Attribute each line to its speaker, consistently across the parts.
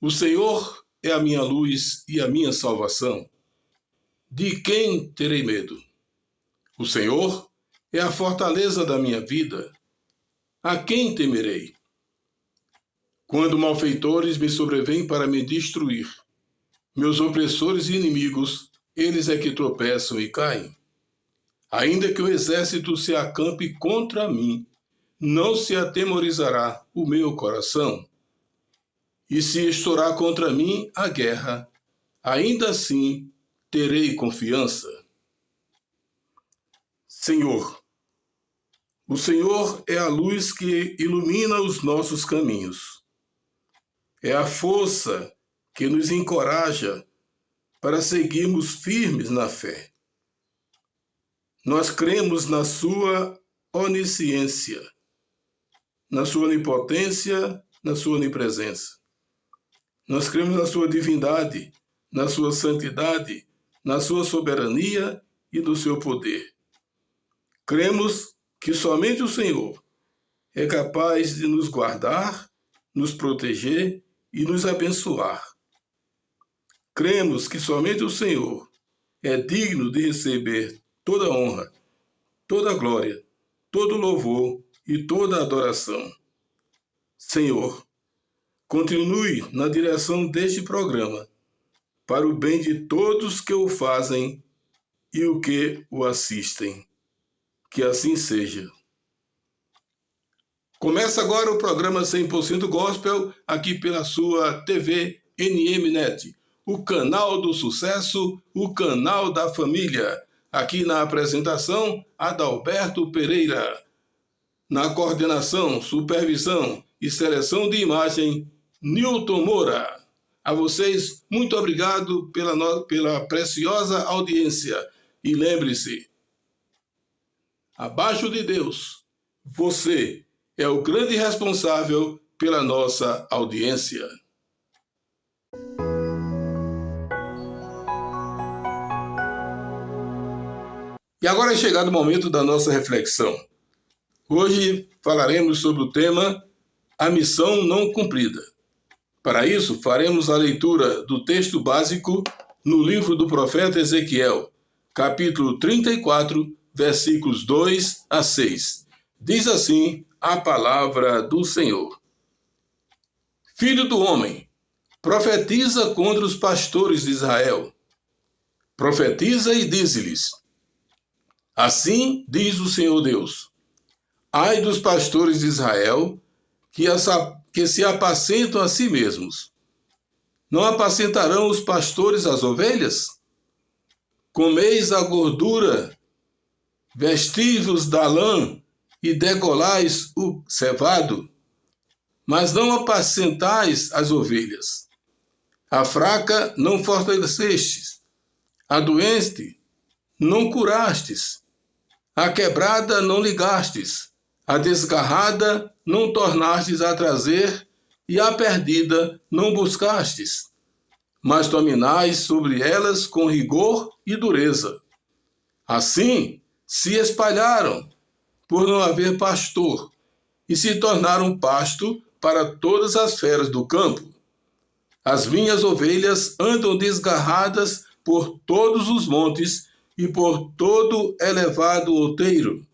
Speaker 1: O Senhor é a minha luz e a minha salvação. De quem terei medo? O Senhor é a fortaleza da minha vida. A quem temerei? Quando malfeitores me sobrevêm para me destruir, meus opressores e inimigos, eles é que tropeçam e caem. Ainda que o exército se acampe contra mim, não se atemorizará o meu coração. E se estourar contra mim a guerra, ainda assim terei confiança. Senhor, o Senhor é a luz que ilumina os nossos caminhos. É a força que nos encoraja para seguirmos firmes na fé. Nós cremos na sua onisciência, na sua onipotência, na sua onipresença. Nós cremos na sua divindade, na sua santidade, na sua soberania e no seu poder. Cremos que somente o Senhor é capaz de nos guardar, nos proteger e nos abençoar. Cremos que somente o Senhor é digno de receber toda honra, toda glória, todo louvor e toda adoração. Senhor, continue na direção deste programa, para o bem de todos que o fazem e o que o assistem. Que assim seja. Começa agora o programa 100% Gospel, aqui pela sua TV NMnet, o canal do sucesso, o canal da família. Aqui na apresentação, Adalberto Pereira. Na coordenação, supervisão e seleção de imagem, Nilton Moura. A vocês, muito obrigado pela preciosa audiência. E lembre-se, abaixo de Deus, você é o grande responsável pela nossa audiência. E agora é chegado o momento da nossa reflexão. Hoje falaremos sobre o tema A Missão Não Cumprida. Para isso, faremos a leitura do texto básico no livro do profeta Ezequiel, capítulo 34, versículos 2 a 6. Diz assim a palavra do Senhor. Filho do homem, profetiza contra os pastores de Israel. Profetiza e dize-lhes: assim diz o Senhor Deus: ai dos pastores de Israel, que se apacentam a si mesmos. Não apacentarão os pastores as ovelhas? Comeis a gordura, vestis-vos da lã e degolais o cevado, mas não apacentais as ovelhas. A fraca não fortalecestes, a doente não curastes, a quebrada não ligastes, a desgarrada não tornastes a trazer, e a perdida não buscastes, mas dominais sobre elas com rigor e dureza. Assim se espalharam, por não haver pastor, e se tornaram pasto para todas as feras do campo. As minhas ovelhas andam desgarradas por todos os montes e por todo elevado outeiro.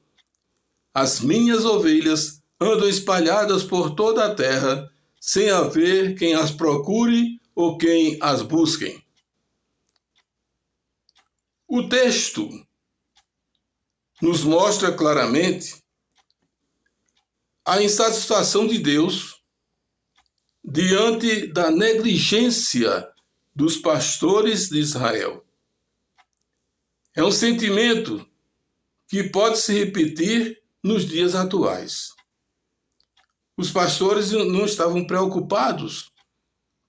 Speaker 1: As minhas ovelhas andam espalhadas por toda a terra, sem haver quem as procure ou quem as busquem. O texto nos mostra claramente a insatisfação de Deus diante da negligência dos pastores de Israel. É um sentimento que pode se repetir nos dias atuais. Os pastores não estavam preocupados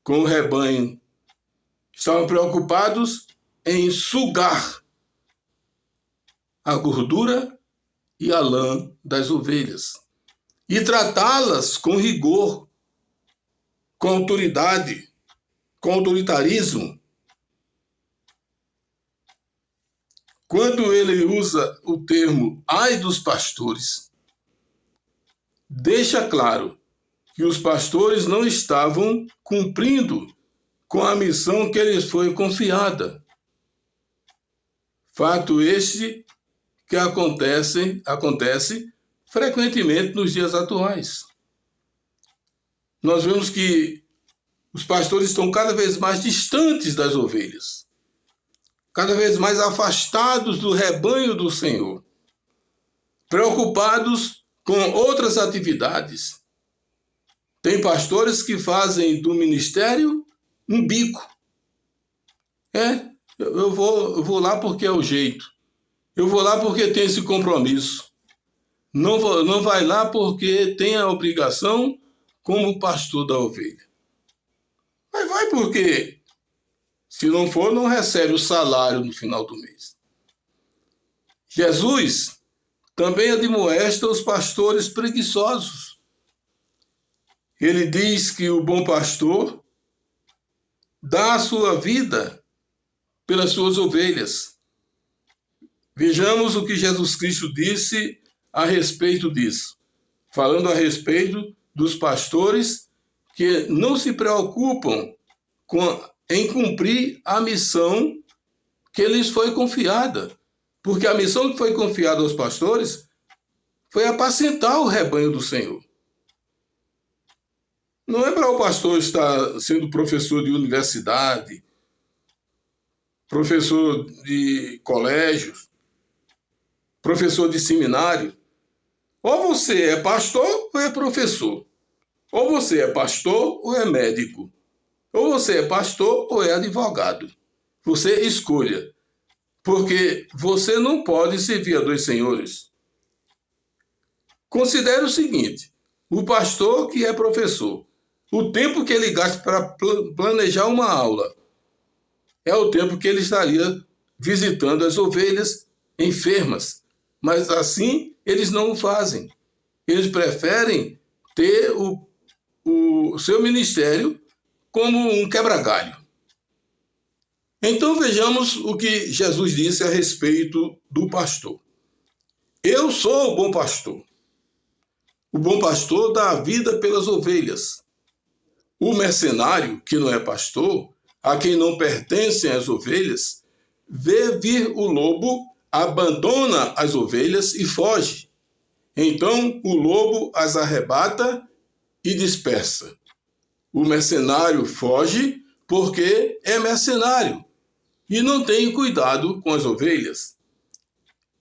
Speaker 1: com o rebanho, estavam preocupados em sugar a gordura e a lã das ovelhas e tratá-las com rigor, com autoridade, com autoritarismo. Quando ele usa o termo ai dos pastores, deixa claro que os pastores não estavam cumprindo com a missão que lhes foi confiada. Fato este que acontece frequentemente nos dias atuais. Nós vemos que os pastores estão cada vez mais distantes das ovelhas, cada vez mais afastados do rebanho do Senhor, preocupados com outras atividades. Tem pastores que fazem do ministério um bico. Eu vou lá porque é o jeito. Eu vou lá porque tem esse compromisso. Não vai lá porque tem a obrigação como pastor da ovelha. Mas vai porque, se não for, não recebe o salário no final do mês. Jesus também admoesta os pastores preguiçosos. Ele diz que o bom pastor dá a sua vida pelas suas ovelhas. Vejamos o que Jesus Cristo disse a respeito disso, falando a respeito dos pastores que não se preocupam em cumprir a missão que lhes foi confiada. Porque a missão que foi confiada aos pastores foi apacentar o rebanho do Senhor. Não é para o pastor estar sendo professor de universidade, professor de colégios, professor de seminário. Ou você é pastor ou é professor. Ou você é pastor ou é médico. Ou você é pastor ou é advogado. Você escolha. Porque você não pode servir a dois senhores. Considere o seguinte: o pastor que é professor, o tempo que ele gasta para planejar uma aula é o tempo que ele estaria visitando as ovelhas enfermas. Mas assim eles não o fazem. Eles preferem ter o seu ministério como um quebra-galho. Então vejamos o que Jesus disse a respeito do pastor. Eu sou o bom pastor. O bom pastor dá a vida pelas ovelhas. O mercenário, que não é pastor, a quem não pertencem as ovelhas, vê vir o lobo, abandona as ovelhas e foge. Então o lobo as arrebata e dispersa. O mercenário foge porque é mercenário e não tem cuidado com as ovelhas.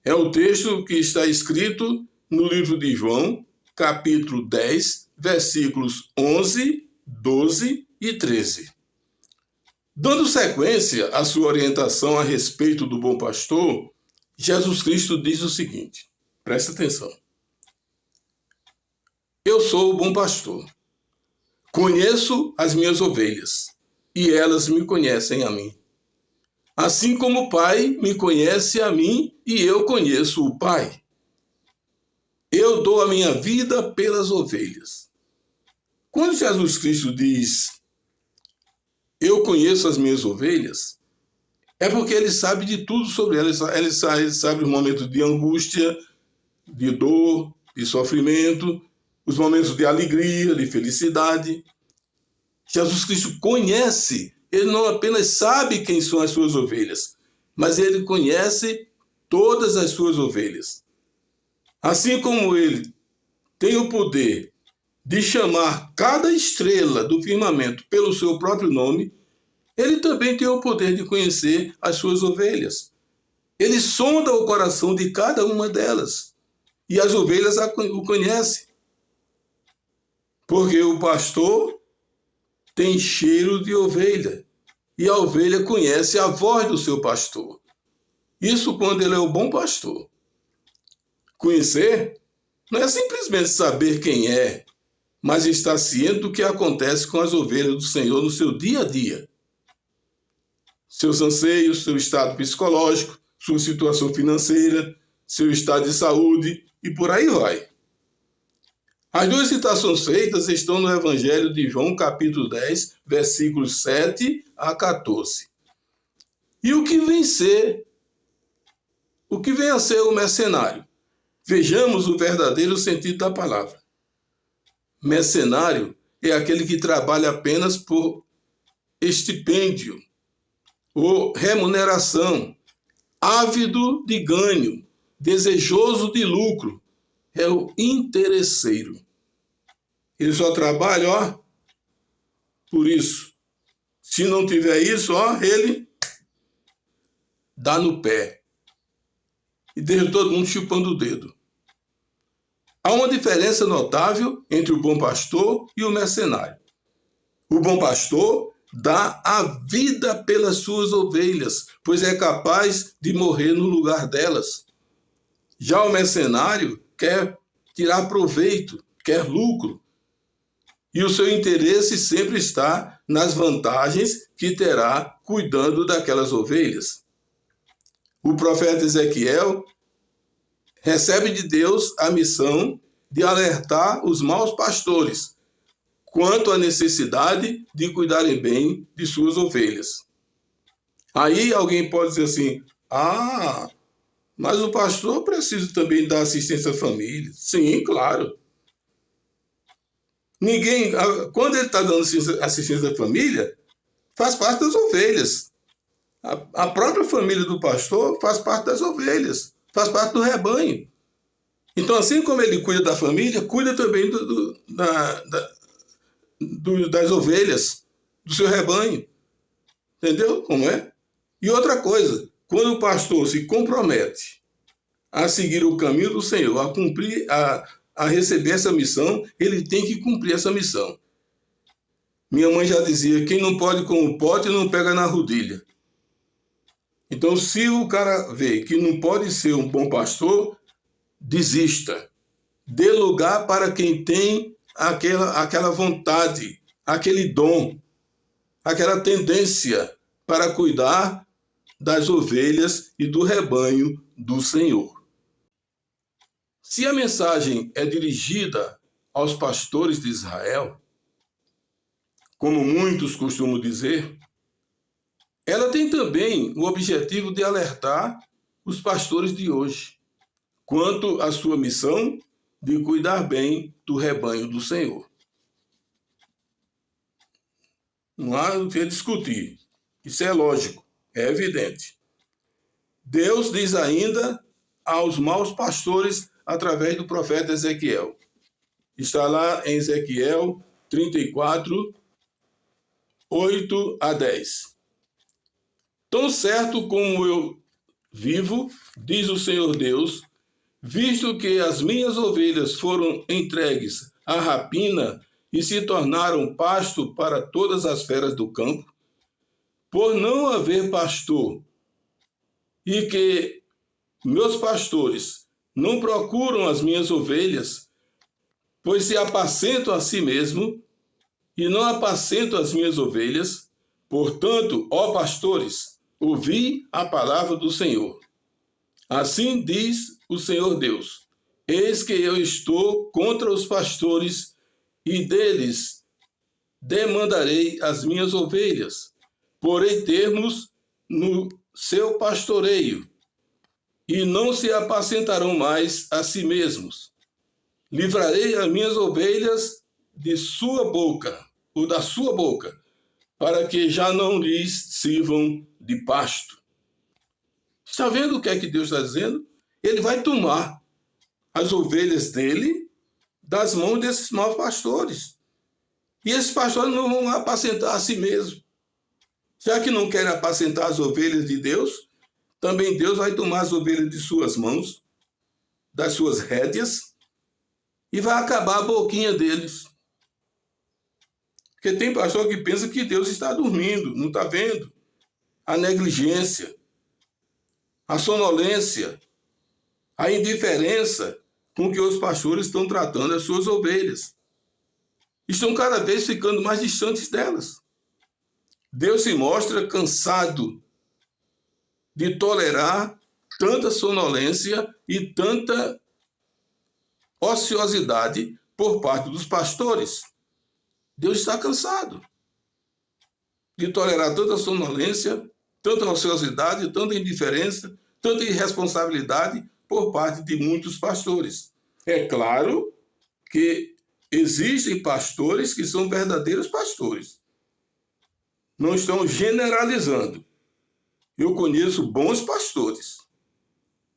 Speaker 1: É o texto que está escrito no livro de João, capítulo 10, versículos 11, 12 e 13. Dando sequência à sua orientação a respeito do bom pastor, Jesus Cristo diz o seguinte, presta atenção. Eu sou o bom pastor. Conheço as minhas ovelhas, e elas me conhecem a mim. Assim como o Pai me conhece a mim, e eu conheço o Pai. Eu dou a minha vida pelas ovelhas. Quando Jesus Cristo diz, eu conheço as minhas ovelhas, é porque ele sabe de tudo sobre elas. Ele sabe os momentos de angústia, de dor, de sofrimento, os momentos de alegria, de felicidade. Jesus Cristo conhece, ele não apenas sabe quem são as suas ovelhas, mas ele conhece todas as suas ovelhas. Assim como ele tem o poder de chamar cada estrela do firmamento pelo seu próprio nome, ele também tem o poder de conhecer as suas ovelhas. Ele sonda o coração de cada uma delas, e as ovelhas o conhecem. Porque o pastor tem cheiro de ovelha, e a ovelha conhece a voz do seu pastor. Isso quando ele é o bom pastor. Conhecer não é simplesmente saber quem é, mas estar ciente do que acontece com as ovelhas do Senhor no seu dia a dia. Seus anseios, seu estado psicológico, sua situação financeira, seu estado de saúde e por aí vai. As duas citações feitas estão no Evangelho de João, capítulo 10, versículos 7 a 14. E o que vem a ser o mercenário? Vejamos o verdadeiro sentido da palavra. Mercenário é aquele que trabalha apenas por estipêndio ou remuneração, ávido de ganho, desejoso de lucro. É o interesseiro. Ele só trabalha, por isso. Se não tiver isso, ele dá no pé. E deixa todo mundo chupando o dedo. Há uma diferença notável entre o bom pastor e o mercenário. O bom pastor dá a vida pelas suas ovelhas, pois é capaz de morrer no lugar delas. Já o mercenário quer tirar proveito, quer lucro. E o seu interesse sempre está nas vantagens que terá cuidando daquelas ovelhas. O profeta Ezequiel recebe de Deus a missão de alertar os maus pastores quanto à necessidade de cuidarem bem de suas ovelhas. Aí alguém pode dizer assim, mas o pastor precisa também dar assistência à família. Sim, claro. Quando ele está dando assistência à família, faz parte das ovelhas. A própria família do pastor faz parte das ovelhas, faz parte do rebanho. Então, assim como ele cuida da família, cuida também das ovelhas, do seu rebanho. Entendeu como é? E outra coisa, quando o pastor se compromete a seguir o caminho do Senhor, a cumprir, a receber essa missão, ele tem que cumprir essa missão. Minha mãe já dizia, quem não pode com o pote não pega na rodilha. Então, se o cara vê que não pode ser um bom pastor, desista. Dê lugar para quem tem aquela vontade, aquele dom, aquela tendência para cuidar das ovelhas e do rebanho do Senhor. Se a mensagem é dirigida aos pastores de Israel, como muitos costumam dizer, ela tem também o objetivo de alertar os pastores de hoje quanto à sua missão de cuidar bem do rebanho do Senhor. Não há o que discutir. Isso é lógico, é evidente. Deus diz ainda aos maus pastores através do profeta Ezequiel. Está lá em Ezequiel 34, 8 a 10. Tão certo como eu vivo, diz o Senhor Deus, visto que as minhas ovelhas foram entregues à rapina e se tornaram pasto para todas as feras do campo, por não haver pastor, e que meus pastores não procuram as minhas ovelhas, pois se apacentam a si mesmo e não apacentam as minhas ovelhas, portanto, ó pastores, ouvi a palavra do Senhor. Assim diz o Senhor Deus, eis que eu estou contra os pastores e deles demandarei as minhas ovelhas, porei termos no seu pastoreio e não se apacentarão mais a si mesmos. Livrarei as minhas ovelhas de sua boca, ou da sua boca, para que já não lhes sirvam de pasto. Está vendo o que é que Deus está dizendo? Ele vai tomar as ovelhas dele das mãos desses maus pastores. E esses pastores não vão apacentar a si mesmos. Já que não querem apacentar as ovelhas de Deus, também Deus vai tomar as ovelhas de suas mãos, das suas rédeas, e vai acabar a boquinha deles. Porque tem pastor que pensa que Deus está dormindo, não está vendo. A negligência, a sonolência, a indiferença com que os pastores estão tratando as suas ovelhas. Estão cada vez ficando mais distantes delas. Deus se mostra cansado de tolerar tanta sonolência e tanta ociosidade por parte dos pastores. Deus está cansado de tolerar tanta sonolência, tanta ociosidade, tanta indiferença, tanta irresponsabilidade por parte de muitos pastores. É claro que existem pastores que são verdadeiros pastores. Não estão generalizando. Eu conheço bons pastores.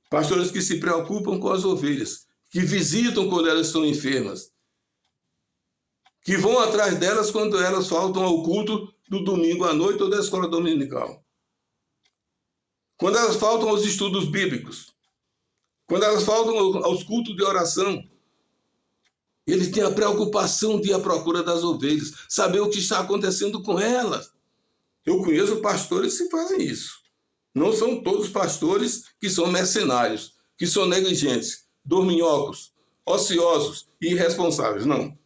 Speaker 1: Pastores que se preocupam com as ovelhas, que visitam quando elas estão enfermas, que vão atrás delas quando elas faltam ao culto do domingo à noite ou da escola dominical. Quando elas faltam aos estudos bíblicos, quando elas faltam aos cultos de oração, eles têm a preocupação de ir à procura das ovelhas, saber o que está acontecendo com elas. Eu conheço pastores que fazem isso. Não são todos pastores que são mercenários, que são negligentes, dorminhocos, ociosos e irresponsáveis. Não.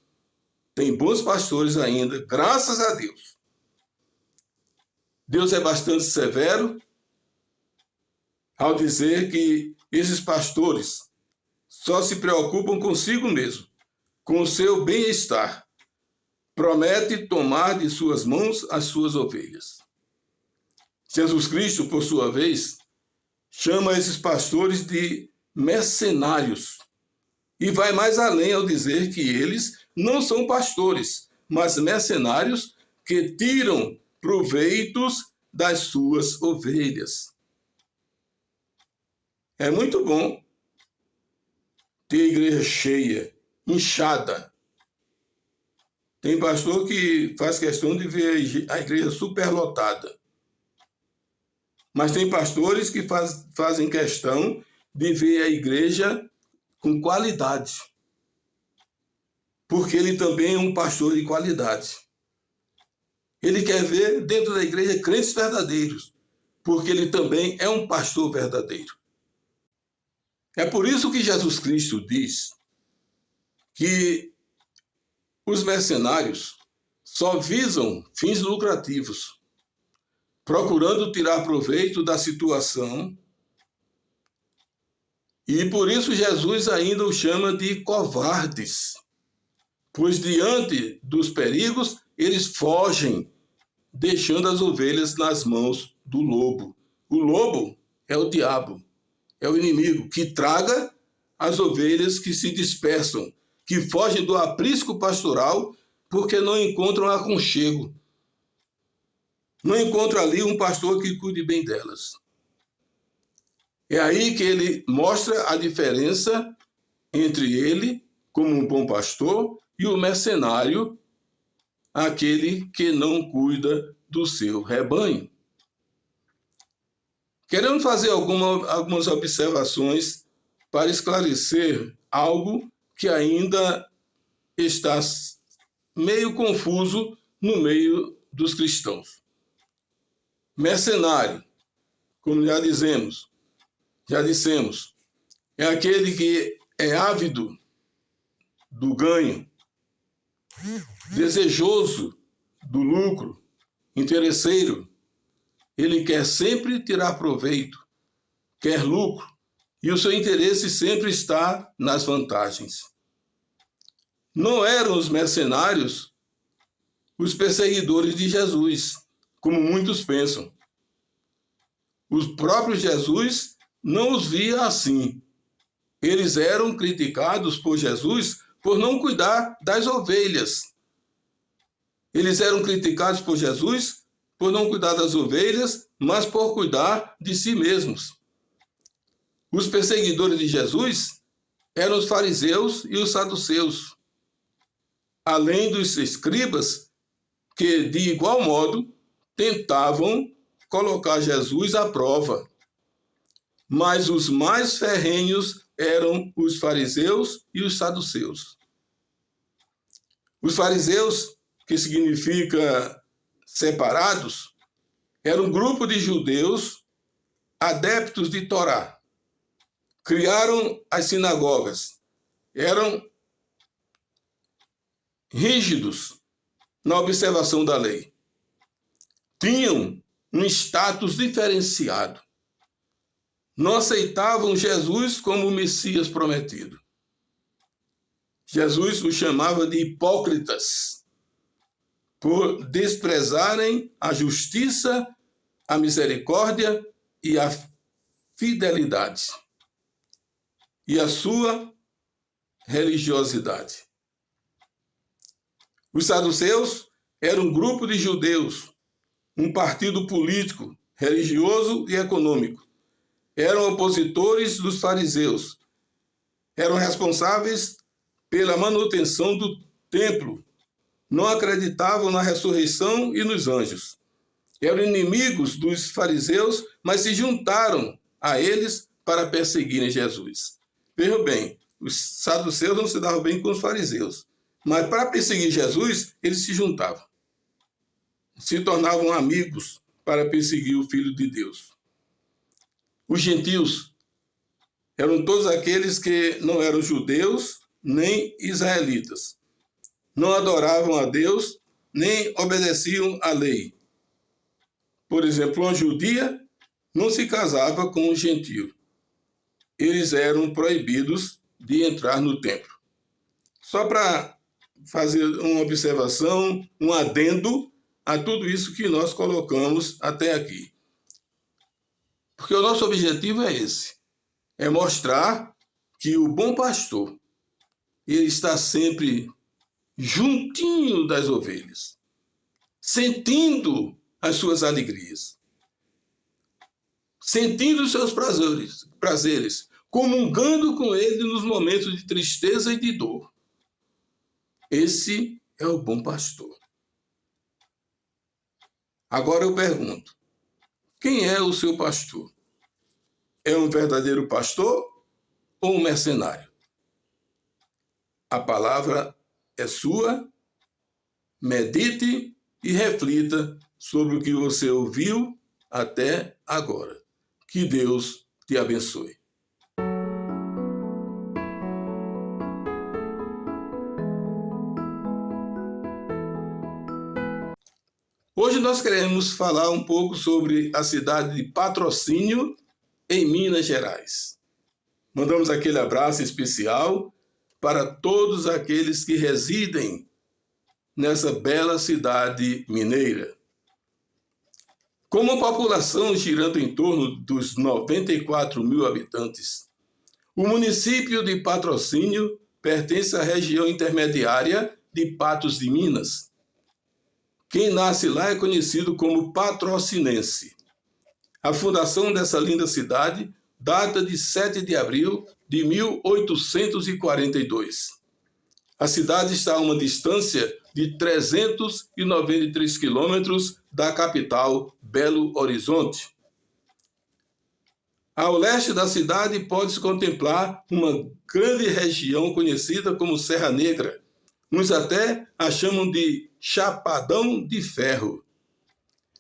Speaker 1: Tem bons pastores ainda, graças a Deus. Deus é bastante severo ao dizer que esses pastores só se preocupam consigo mesmo, com o seu bem-estar. Promete tomar de suas mãos as suas ovelhas. Jesus Cristo, por sua vez, chama esses pastores de mercenários e vai mais além ao dizer que eles não são pastores, mas mercenários que tiram proveitos das suas ovelhas. É muito bom ter a igreja cheia, inchada. Tem pastor que faz questão de ver a igreja superlotada. Mas tem pastores que fazem questão de ver a igreja com qualidade. Porque ele também é um pastor de qualidade. Ele quer ver dentro da igreja crentes verdadeiros, porque ele também é um pastor verdadeiro. É por isso que Jesus Cristo diz que os mercenários só visam fins lucrativos, procurando tirar proveito da situação, e por isso Jesus ainda os chama de covardes, pois diante dos perigos eles fogem, deixando as ovelhas nas mãos do lobo. O lobo é o diabo, é o inimigo que traga as ovelhas que se dispersam, que fogem do aprisco pastoral porque não encontram aconchego. Não encontram ali um pastor que cuide bem delas. É aí que ele mostra a diferença entre ele, como um bom pastor, e o mercenário, aquele que não cuida do seu rebanho. Queremos fazer algumas observações para esclarecer algo que ainda está meio confuso no meio dos cristãos. Mercenário, como já dissemos, é aquele que é ávido do ganho, desejoso do lucro, interesseiro. Ele quer sempre tirar proveito, quer lucro, e o seu interesse sempre está nas vantagens. Não eram os mercenários os perseguidores de Jesus, como muitos pensam. O próprio Jesus não os via assim. Eles eram criticados por Jesus por não cuidar das ovelhas. Eles eram criticados por Jesus por não cuidar das ovelhas, mas por cuidar de si mesmos. Os perseguidores de Jesus eram os fariseus e os saduceus, além dos escribas que, de igual modo, tentavam colocar Jesus à prova. Mas os mais ferrenhos eram os fariseus e os saduceus. Os fariseus, que significa separados, era um grupo de judeus adeptos de Torá. Criaram as sinagogas. Eram rígidos na observação da lei. Tinham um status diferenciado. Não aceitavam Jesus como o Messias prometido. Jesus os chamava de hipócritas, por desprezarem a justiça, a misericórdia e a fidelidade, e a sua religiosidade. Os saduceus eram um grupo de judeus, um partido político, religioso e econômico. Eram opositores dos fariseus. Eram responsáveis pela manutenção do templo. Não acreditavam na ressurreição e nos anjos. Eram inimigos dos fariseus, mas se juntaram a eles para perseguirem Jesus. Vejam bem, os saduceus não se davam bem com os fariseus, mas para perseguir Jesus, eles se juntavam. Se tornavam amigos para perseguir o Filho de Deus. Os gentios eram todos aqueles que não eram judeus nem israelitas. Não adoravam a Deus, nem obedeciam à lei. Por exemplo, uma judia não se casava com um gentio. Eles eram proibidos de entrar no templo. Só para fazer uma observação, um adendo a tudo isso que nós colocamos até aqui. Porque o nosso objetivo é esse, é mostrar que o bom pastor, ele está sempre juntinho das ovelhas, sentindo as suas alegrias, sentindo os seus prazeres, comungando com ele nos momentos de tristeza e de dor. Esse é o bom pastor. Agora eu pergunto, quem é o seu pastor? É um verdadeiro pastor ou um mercenário? A palavra é sua, medite e reflita sobre o que você ouviu até agora. Que Deus te abençoe. Hoje nós queremos falar um pouco sobre a cidade de Patrocínio, em Minas Gerais. Mandamos aquele abraço especial para todos aqueles que residem nessa bela cidade mineira. Com uma população girando em torno dos 94 mil habitantes, o município de Patrocínio pertence à região intermediária de Patos de Minas. Quem nasce lá é conhecido como patrocinense. A fundação dessa linda cidade data de 7 de abril de 1842. A cidade está a uma distância de 393 quilômetros da capital, Belo Horizonte. Ao leste da cidade pode-se contemplar uma grande região conhecida como Serra Negra. Uns até a chamam de Chapadão de Ferro.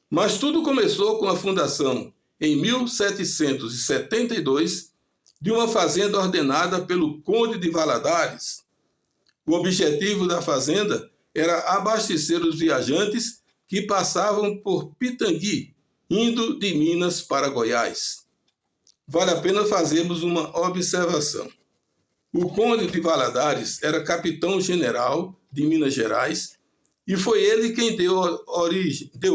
Speaker 1: Mas tudo começou com a fundação, em 1772, de uma fazenda ordenada pelo Conde de Valadares. O objetivo da fazenda era abastecer os viajantes que passavam por Pitangui, indo de Minas para Goiás. Vale a pena fazermos uma observação. O Conde de Valadares era capitão-general de Minas Gerais e foi ele quem deu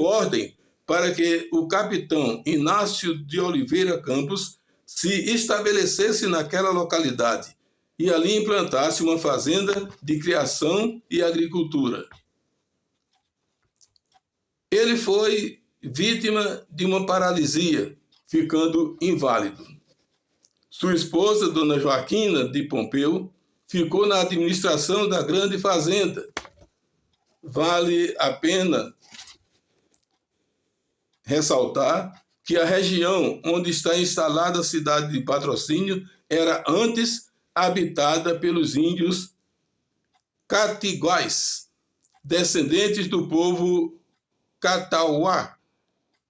Speaker 1: ordem para que o capitão Inácio de Oliveira Campos se estabelecesse naquela localidade e ali implantasse uma fazenda de criação e agricultura. Ele foi vítima de uma paralisia, ficando inválido. Sua esposa, Dona Joaquina de Pompeu, ficou na administração da grande fazenda. Vale a pena ressaltar que a região onde está instalada a cidade de Patrocínio era antes habitada pelos índios catiguás, descendentes do povo Catauá,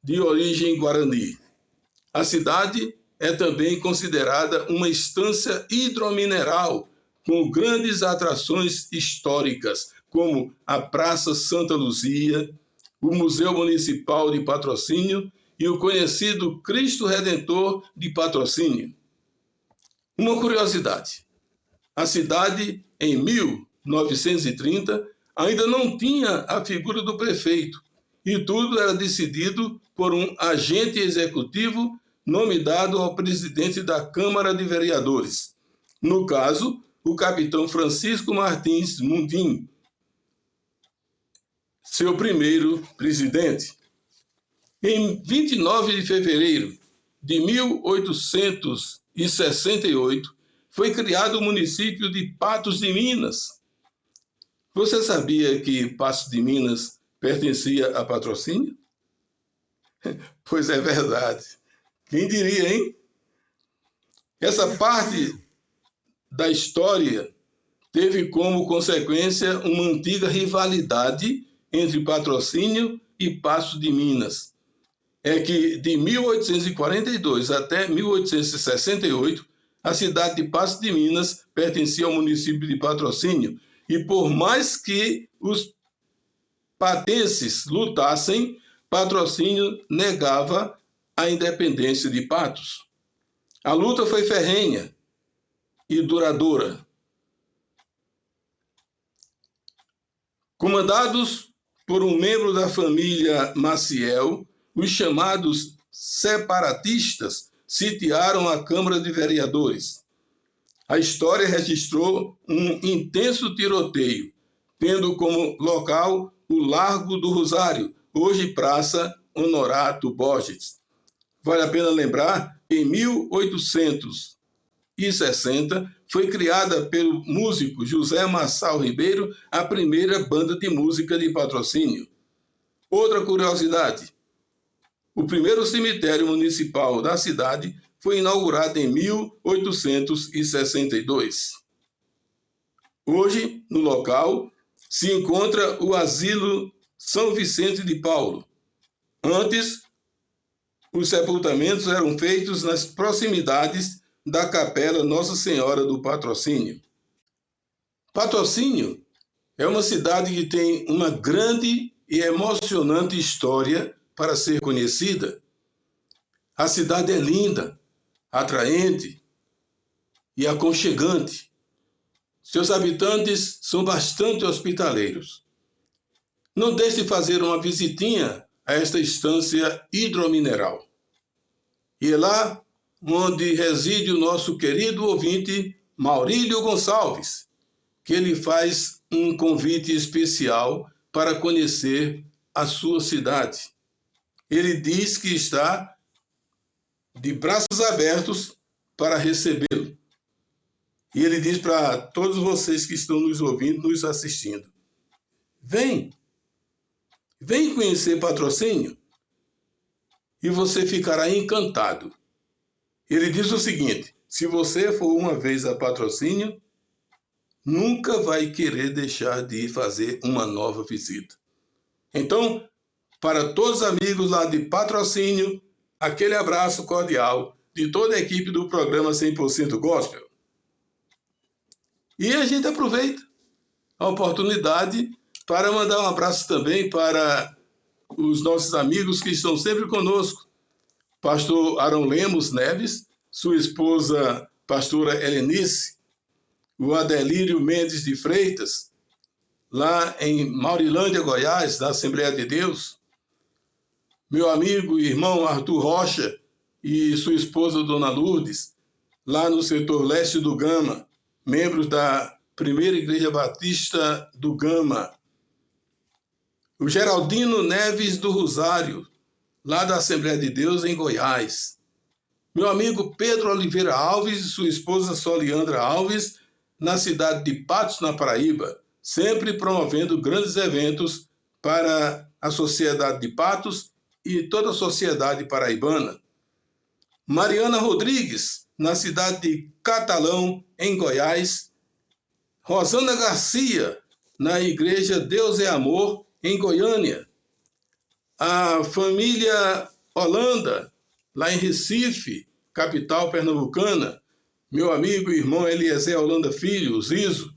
Speaker 1: de origem guarani. A cidade é também considerada uma estância hidromineral com grandes atrações históricas, como a Praça Santa Luzia, o Museu Municipal de Patrocínio e o conhecido Cristo Redentor de Patrocínio. Uma curiosidade, a cidade, em 1930, ainda não tinha a figura do prefeito e tudo era decidido por um agente executivo nome dado ao presidente da Câmara de Vereadores, no caso, o capitão Francisco Martins Mundim. seu primeiro presidente. Em 29 de fevereiro de 1868, foi criado o município de Patos de Minas. Você sabia que Patos de Minas pertencia a Patrocínio? Pois é verdade. Quem diria, hein? Essa parte da história teve como consequência uma antiga rivalidade entre Patrocínio e Patos de Minas. É que de 1842 até 1868, a cidade de Patos de Minas pertencia ao município de Patrocínio, e por mais que os patenses lutassem, Patrocínio negava a independência de Patos. A luta foi ferrenha e duradoura. Comandados por um membro da família Maciel, os chamados separatistas sitiaram a Câmara de Vereadores. A história registrou um intenso tiroteio, tendo como local o Largo do Rosário, hoje Praça Honorato Borges. Vale a pena lembrar que em 1860 foi criada pelo músico José Marçal Ribeiro a primeira banda de música de Patrocínio. Outra curiosidade: o primeiro cemitério municipal da cidade foi inaugurado em 1862. Hoje, no local, se encontra o Asilo São Vicente de Paulo. Antes, os sepultamentos eram feitos nas proximidades da Capela Nossa Senhora do Patrocínio. Patrocínio é uma cidade que tem uma grande e emocionante história para ser conhecida. A cidade é linda, atraente e aconchegante. Seus habitantes são bastante hospitaleiros. Não deixe de fazer uma visitinha a esta estância hidromineral. E é lá onde reside o nosso querido ouvinte Maurílio Gonçalves, que ele faz um convite especial para conhecer a sua cidade. Ele diz que está de braços abertos para recebê-lo. E ele diz para todos vocês que estão nos ouvindo, nos assistindo: vem conhecer Patrocínio e você ficará encantado. Ele diz o seguinte: se você for uma vez a Patrocínio, nunca vai querer deixar de fazer uma nova visita. Então, para todos os amigos lá de Patrocínio, aquele abraço cordial de toda a equipe do programa 100% Gospel. E a gente aproveita a oportunidade para mandar um abraço também para os nossos amigos que estão sempre conosco. Pastor Arão Lemos Neves, sua esposa, pastora Helenice, o Adelírio Mendes de Freitas, lá em Maurilândia, Goiás, da Assembleia de Deus. Meu amigo e irmão Arthur Rocha e sua esposa, Dona Lourdes, lá no setor leste do Gama, membros da Primeira Igreja Batista do Gama. O Geraldino Neves do Rosário, lá da Assembleia de Deus, em Goiás. Meu amigo Pedro Oliveira Alves e sua esposa Soliandra Alves, na cidade de Patos, na Paraíba, sempre promovendo grandes eventos para a sociedade de Patos e toda a sociedade paraibana. Mariana Rodrigues, na cidade de Catalão, em Goiás. Rosana Garcia, na Igreja Deus é Amor, em Goiânia. A família Holanda, lá em Recife, capital pernambucana. Meu amigo e irmão Eliezer Holanda Filho, Zizo.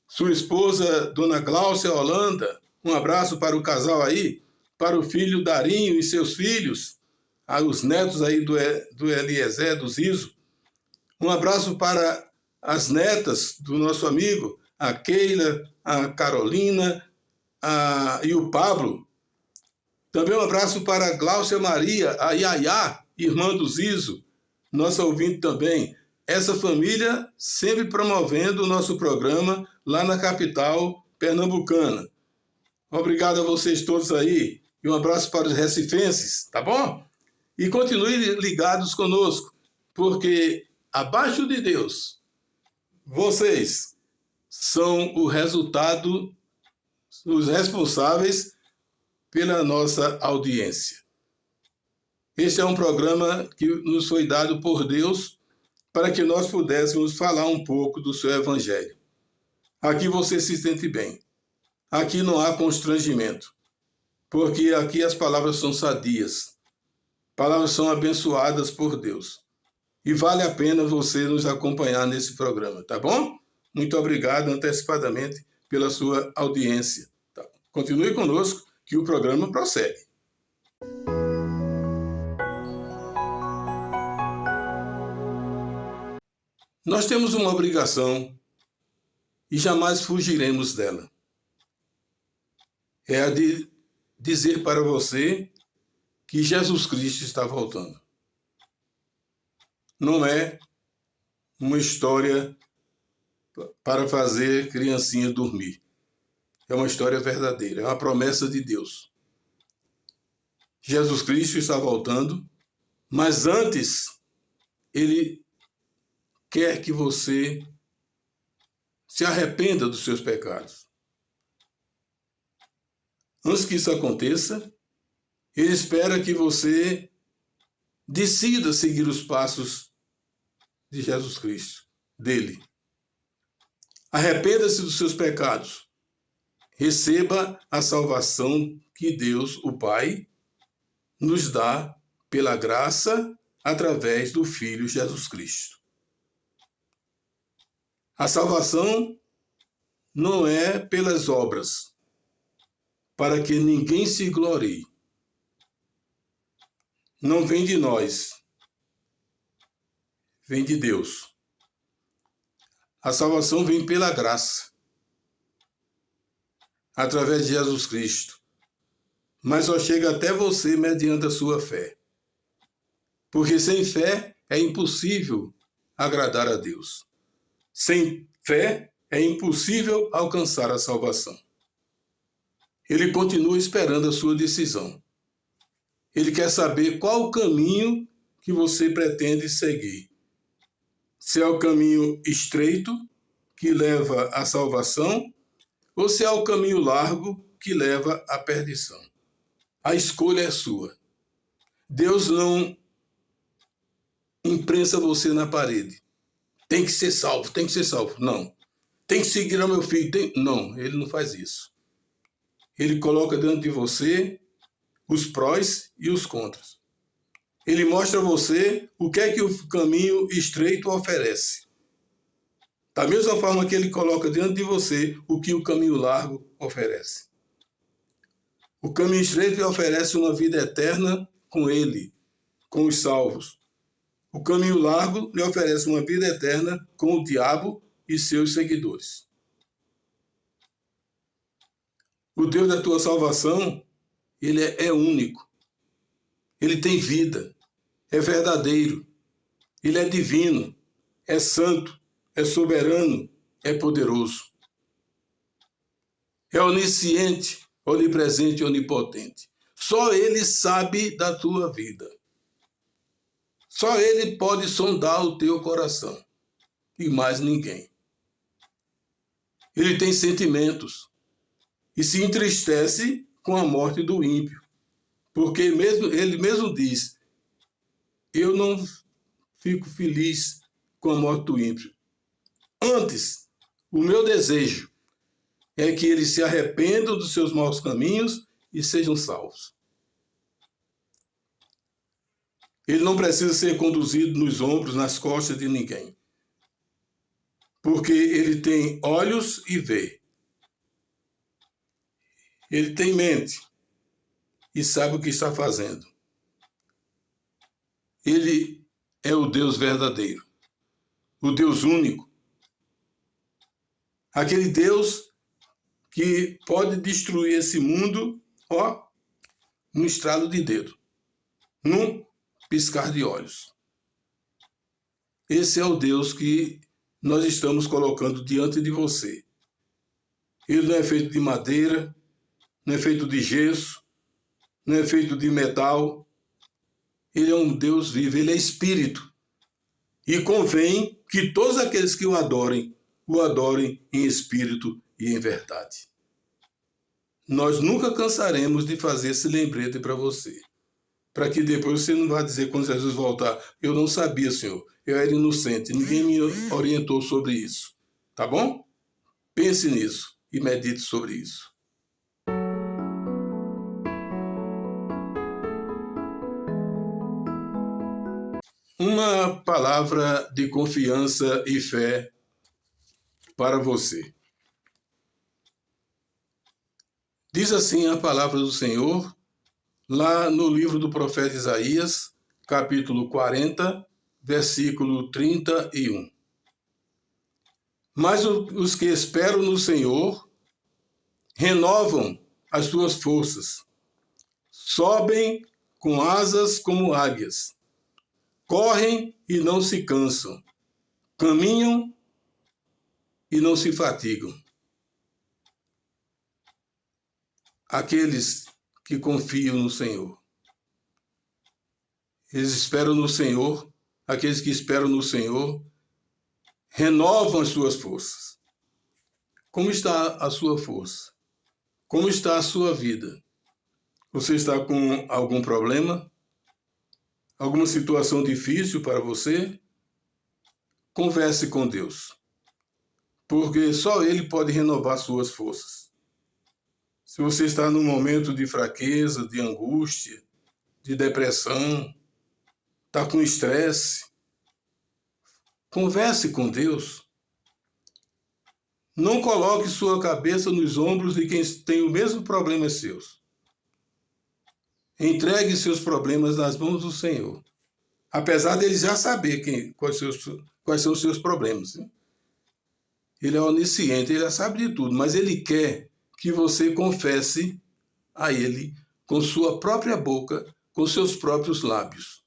Speaker 1: Sua esposa, Dona Gláucia Holanda. Um abraço para o casal aí, para o filho Darinho e seus filhos, os netos aí do Eliezer, do Zizo. Um abraço para as netas do nosso amigo, a Keila, a Carolina e o Pablo. Também um abraço para a Gláucia Maria, a Yaya, irmã do Zizo, nossa ouvinte também. Essa família sempre promovendo o nosso programa lá na capital pernambucana. Obrigado a vocês todos aí. E um abraço para os recifenses, tá bom? E continue ligados conosco, porque abaixo de Deus, vocês são o resultado, os responsáveis pela nossa audiência. Este é um programa que nos foi dado por Deus para que nós pudéssemos falar um pouco do seu evangelho. Aqui você se sente bem. Aqui não há constrangimento, porque aqui as palavras são sadias. Palavras são abençoadas por Deus. E vale a pena você nos acompanhar nesse programa, tá bom? Muito obrigado antecipadamente pela sua audiência. Tá? Continue conosco que o programa prossegue. Nós temos uma obrigação e jamais fugiremos dela. É a de dizer para você que Jesus Cristo está voltando. Não é uma história para fazer criancinha dormir. É uma história verdadeira, é uma promessa de Deus. Jesus Cristo está voltando, mas antes Ele quer que você se arrependa dos seus pecados. Antes que isso aconteça, Ele espera que você decida seguir os passos de Jesus Cristo, dele. Arrependa-se dos seus pecados. Receba a salvação que Deus, o Pai, nos dá pela graça através do Filho Jesus Cristo. A salvação não é pelas obras, para que ninguém se glorie. Não vem de nós, vem de Deus. A salvação vem pela graça, através de Jesus Cristo, mas só chega até você mediante a sua fé. Porque sem fé é impossível agradar a Deus. Sem fé é impossível alcançar a salvação. Ele continua esperando a sua decisão. Ele quer saber qual o caminho que você pretende seguir. Se é o caminho estreito, que leva à salvação, ou se é o caminho largo, que leva à perdição. A escolha é sua. Deus não imprensa você na parede. Tem que ser salvo, tem que ser salvo. Não. Tem que seguir ao meu filho. Não, ele não faz isso. Ele coloca diante de você os prós e os contras. Ele mostra a você o que é que o caminho estreito oferece. Da mesma forma que ele coloca diante de você o que o caminho largo oferece. O caminho estreito lhe oferece uma vida eterna com ele, com os salvos. O caminho largo lhe oferece uma vida eterna com o diabo e seus seguidores. O Deus da tua salvação, ele é único. Ele tem vida, é verdadeiro, ele é divino, é santo, é soberano, é poderoso. É onisciente, onipresente e onipotente. Só ele sabe da tua vida. Só ele pode sondar o teu coração. E mais ninguém. Ele tem sentimentos. E se entristece com a morte do ímpio. Porque ele mesmo diz, eu não fico feliz com a morte do ímpio. Antes, o meu desejo é que eles se arrependam dos seus maus caminhos e sejam salvos. Ele não precisa ser conduzido nos ombros, nas costas de ninguém. Porque ele tem olhos e vê. Ele tem mente e sabe o que está fazendo. Ele é o Deus verdadeiro, o Deus único. Aquele Deus que pode destruir esse mundo, num estralo de dedo, num piscar de olhos. Esse é o Deus que nós estamos colocando diante de você. Ele não é feito de madeira, não é feito de gesso, não é feito de metal. Ele é um Deus vivo, ele é espírito. E convém que todos aqueles que o adorem em espírito e em verdade. Nós nunca cansaremos de fazer esse lembrete para você. Para que depois você não vá dizer, quando Jesus voltar, eu não sabia, Senhor, eu era inocente, ninguém me orientou sobre isso. Tá bom? Pense nisso e medite sobre isso. Uma palavra de confiança e fé para você. Diz assim a palavra do Senhor, lá no livro do profeta Isaías, capítulo 40, versículo 31. Mas os que esperam no Senhor renovam as suas forças, sobem com asas como águias, correm e não se cansam, caminham e não se fatigam. Aqueles que confiam no Senhor. Eles esperam no Senhor, aqueles que esperam no Senhor, renovam as suas forças. Como está a sua força? Como está a sua vida? Você está com algum problema? Alguma situação difícil para você? Converse com Deus, porque só Ele pode renovar suas forças. Se você está num momento de fraqueza, de angústia, de depressão, está com estresse, converse com Deus. Não coloque sua cabeça nos ombros de quem tem o mesmo problema seus. Entregue seus problemas nas mãos do Senhor. Apesar dele já saber quais são os seus problemas. Ele é onisciente, ele já sabe de tudo, mas ele quer que você confesse a ele com sua própria boca, com seus próprios lábios.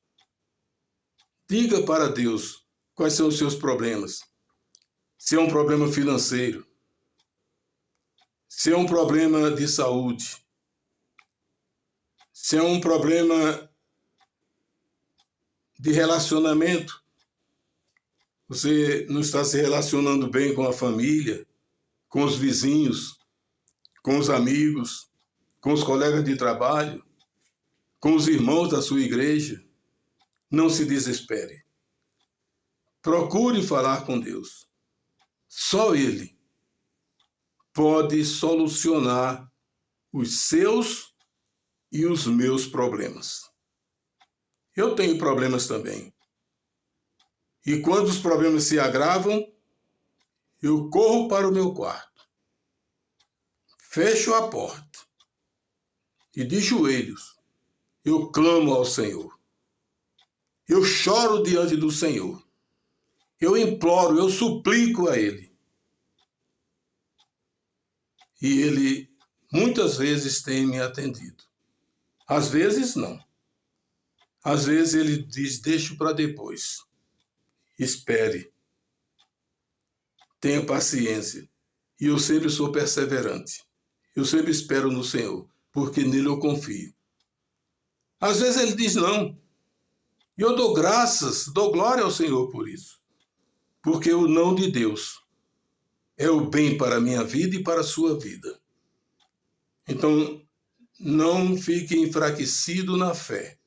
Speaker 1: Diga para Deus quais são os seus problemas. Se é um problema financeiro, se é um problema de saúde, se é um problema de relacionamento, você não está se relacionando bem com a família, com os vizinhos, com os amigos, com os colegas de trabalho, com os irmãos da sua igreja, não se desespere. Procure falar com Deus. Só Ele pode solucionar os seus e os meus problemas. Eu tenho problemas também. E quando os problemas se agravam, eu corro para o meu quarto, fecho a porta e de joelhos eu clamo ao Senhor. Eu choro diante do Senhor. Eu imploro, eu suplico a Ele. E Ele muitas vezes tem me atendido. Às vezes não. Às vezes Ele diz, deixa para depois. Espere. Tenha paciência. E eu sempre sou perseverante. Eu sempre espero no Senhor, porque nele eu confio. Às vezes Ele diz não. E eu dou graças, dou glória ao Senhor por isso. Porque o não de Deus é o bem para a minha vida e para a sua vida. Então, não fique enfraquecido na fé.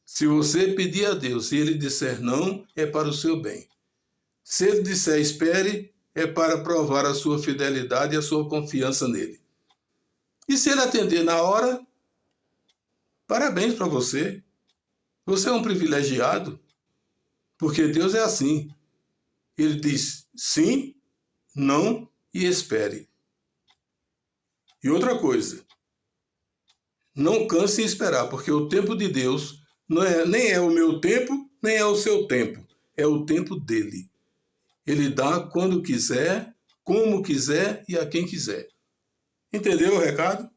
Speaker 1: Se você pedir a Deus e Ele disser não, é para o seu bem. Se Ele disser espere, é para provar a sua fidelidade e a sua confiança nele. E se Ele atender na hora, parabéns para você. Você é um privilegiado, porque Deus é assim. Ele diz sim, não e espere. E outra coisa, não canse em esperar, porque o tempo de Deus nem é o meu tempo, nem é o seu tempo. É o tempo dele. Ele dá quando quiser, como quiser e a quem quiser. Entendeu o recado?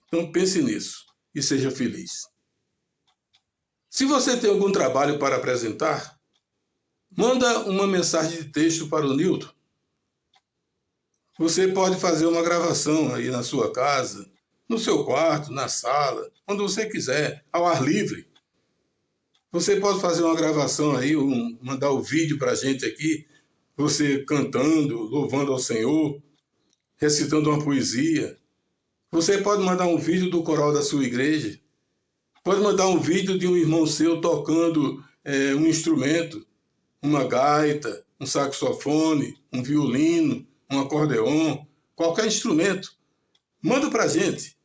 Speaker 1: Então pense nisso e seja feliz. Se você tem algum trabalho para apresentar, manda uma mensagem de texto para o Nilton. Você pode fazer uma gravação aí na sua casa, no seu quarto, na sala, onde você quiser, ao ar livre. Você pode fazer uma gravação aí, mandar o vídeo para a gente aqui, você cantando, louvando ao Senhor, recitando uma poesia. Você pode mandar um vídeo do coral da sua igreja. Pode mandar um vídeo de um irmão seu tocando um instrumento, uma gaita, um saxofone, um violino, um acordeon, qualquer instrumento. Manda para a gente.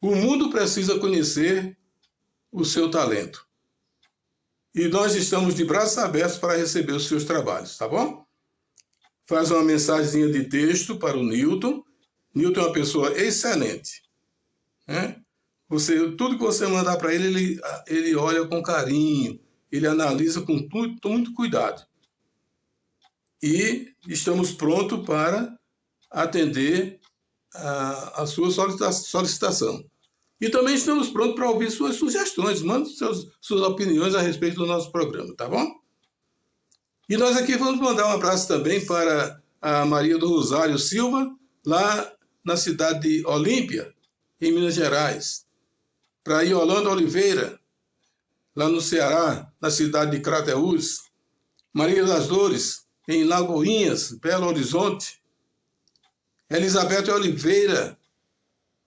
Speaker 1: O mundo precisa conhecer o seu talento. E nós estamos de braços abertos para receber os seus trabalhos, tá bom? Faz uma mensagenzinha de texto para o Newton. Newton é uma pessoa excelente, né? Tudo que você mandar para ele, ele olha com carinho, ele analisa com muito cuidado. E estamos prontos para atender a sua solicitação. E também estamos prontos para ouvir suas sugestões. Mande suas opiniões a respeito do nosso programa, tá bom? E nós aqui vamos mandar um abraço também para a Maria do Rosário Silva, lá na cidade de Olímpia, em Minas Gerais. Para a Yolanda Oliveira, lá no Ceará, na cidade de Crateús. Maria das Dores, em Lagoinhas, Belo Horizonte. Elizabeth Oliveira,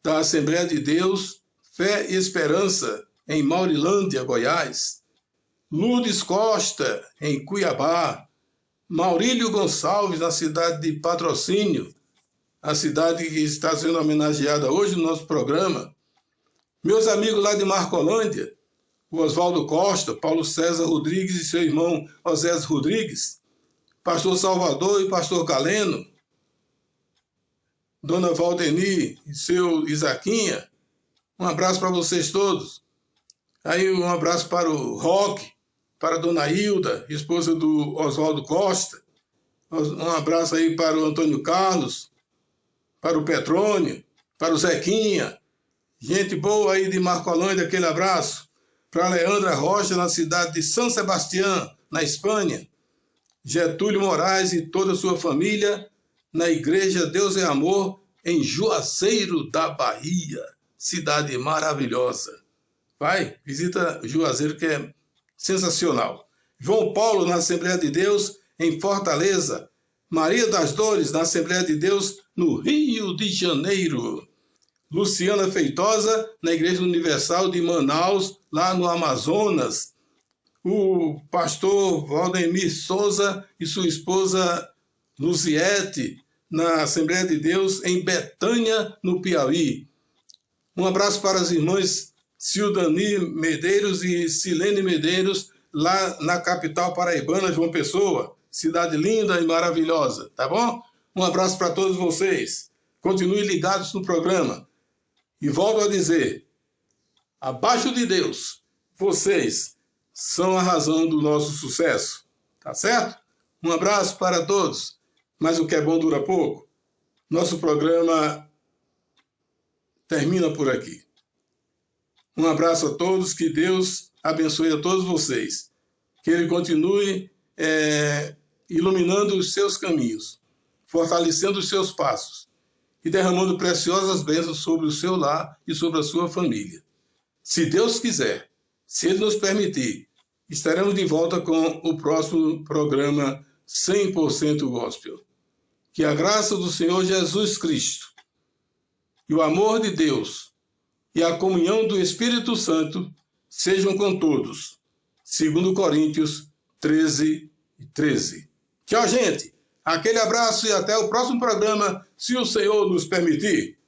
Speaker 1: da Assembleia de Deus, Fé e Esperança, em Maurilândia, Goiás. Lourdes Costa, em Cuiabá. Maurílio Gonçalves, na cidade de Patrocínio, a cidade que está sendo homenageada hoje no nosso programa. Meus amigos lá de Marcolândia, o Oswaldo Costa, Paulo César Rodrigues e seu irmão Osés Rodrigues, Pastor Salvador e Pastor Galeno, Dona Valdeni e seu Isaquinha, um abraço para vocês todos. Aí um abraço para o Roque, para a Dona Hilda, esposa do Oswaldo Costa. Um abraço aí para o Antônio Carlos, para o Petrônio, para o Zequinha. Gente boa aí de Marcolândia, aquele abraço. Para a Leandra Rocha, na cidade de São Sebastião, na Espanha. Getúlio Moraes e toda a sua família, na Igreja Deus é Amor, em Juazeiro da Bahia. Cidade maravilhosa. Vai, visita Juazeiro, que é sensacional. João Paulo, na Assembleia de Deus, em Fortaleza. Maria das Dores, na Assembleia de Deus, no Rio de Janeiro. Luciana Feitosa, na Igreja Universal de Manaus, lá no Amazonas. O pastor Valdemir Souza e sua esposa Luziete, na Assembleia de Deus, em Betânia, no Piauí. Um abraço para as irmãs Cildani Medeiros e Silene Medeiros, lá na capital paraibana, João Pessoa. Cidade linda e maravilhosa, tá bom? Um abraço para todos vocês. Continuem ligados no programa. E volto a dizer, abaixo de Deus, vocês são a razão do nosso sucesso. Tá certo? Um abraço para todos. Mas o que é bom dura pouco. Nosso programa termina por aqui. Um abraço a todos, que Deus abençoe a todos vocês. Que Ele continue iluminando os seus caminhos, fortalecendo os seus passos e derramando preciosas bênçãos sobre o seu lar e sobre a sua família. Se Deus quiser, se Ele nos permitir, estaremos de volta com o próximo programa 100% Gospel. Que a graça do Senhor Jesus Cristo e o amor de Deus e a comunhão do Espírito Santo sejam com todos. 2 Coríntios 13:13. Tchau, gente! Aquele abraço e até o próximo programa, se o Senhor nos permitir.